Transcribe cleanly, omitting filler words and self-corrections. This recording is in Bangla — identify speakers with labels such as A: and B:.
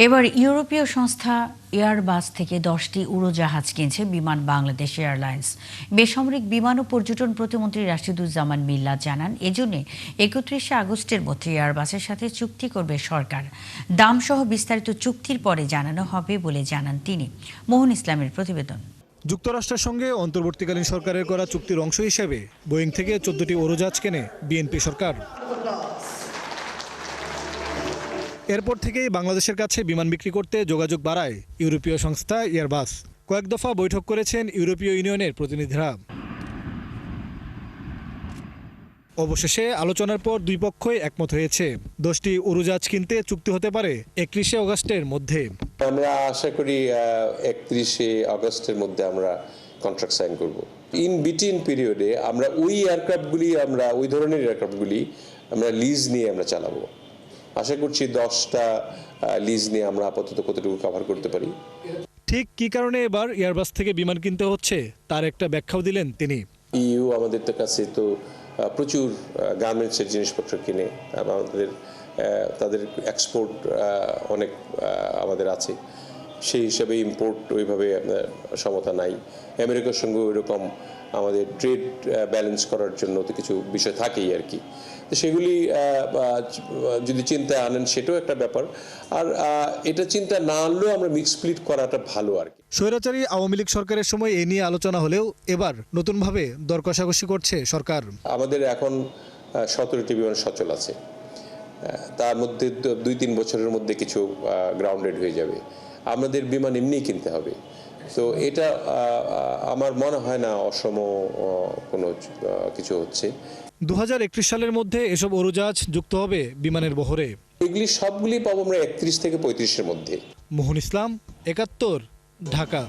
A: এবার ইউরোপীয় সংস্থা এয়ারবাস থেকে 10টি উড়োজাহাজ কিনছে বিমান বাংলাদেশ এয়ারলাইন্স। বেসামরিক বিমান ও পর্যটন প্রতিমন্ত্রী রাশিদুজ্জামান মিল্লাত জানান, এজন্য 31 আগস্টের মধ্যে এয়ারবাসের সাথে চুক্তি করবে সরকার। দামসহ বিস্তারিত চুক্তির পরে জানানো হবে বলে জানান তিনি। মোহন ইসলামের প্রতিবেদন।
B: যুক্তরাষ্ট্রের সঙ্গে অন্তর্বর্তীকালীন সরকারের করা চুক্তির অংশ হিসেবে বোয়িং থেকে 14টি উড়োজাহাজ কেনে বিএনপি সরকার। এরপর থেকেই বাংলাদেশের কাছে বিমান বিক্রি করতে যোগাযোগ বাড়ায় ইউরোপীয় সংস্থা এয়ারবাস। কয়েক দফা বৈঠক করেছেন ইউরোপীয় ইউনিয়নের প্রতিনিধিরা। অবশেষে আলোচনার পর দুই পক্ষই একমত হয়েছে 10টি উড়োজাহাজ কিনতে চুক্তি হতে পারে 31 আগস্টের মধ্যে।
C: আমরা আশা করি 31 আগস্টের মধ্যে আমরা কন্ট্রাক্ট সাইন করব। ইন বিটুইন পিরিয়ডে আমরা ওই ধরনের এয়ারক্রাফটগুলি আমরা লিজ নিয়ে আমরা চালাবো। আশা করছি 10টা লিজ নিয়ে আমরা আপাতত কতটুকু কভার করতে পারি।
B: ঠিক কী কারণে এবার এয়ারবাস থেকে বিমান কিনতে হচ্ছে তার একটা ব্যাখ্যাও দিলেন তিনি।
C: ইউ আমাদের কাছে তো প্রচুর গার্মেন্টসের জিনিসপত্র কিনে, তাদের এক্সপোর্ট অনেক আমাদের আছে, সেই হিসাবে ইম্পোর্ট ওইভাবে সমতা নাই। আমেরিকার সঙ্গে ওইরকম আমাদের ট্রেড ব্যালেন্স করার জন্য তো কিছু বিষয় থাকেই আর কি। তো সেগুলি যদি চিন্তা আনেন সেটাও একটা ব্যাপার। আর এটা চিন্তা না আনলেও আমরা মিক্স ফ্লিট করাটা ভালো আর কি।
B: স্বৈরাচারী আওয়ামী লীগ সরকারের সময় এ নিয়ে আলোচনা হলেও এবার নতুনভাবে দর কষাকষি করছে সরকার।
C: আমাদের এখন 17টি বিমান সচল আছে, তার মধ্যে 2-3 বছরের মধ্যে কিছু গ্রাউন্ডেড হয়ে যাবে। আমাদের বিমান এমনিই কিনতে হবে। তো এটা আমার মনে হয় না অসম কোনো কিছু হচ্ছে।
B: 2031 সালের মধ্যে এসব উড়োজাহাজ যুক্ত হবে বিমানের বহরে।
C: এগুলি সবগুলি পাবো আমরা 31 থেকে 35-এর মধ্যে।
B: মোহন ইসলাম, 71, ঢাকা।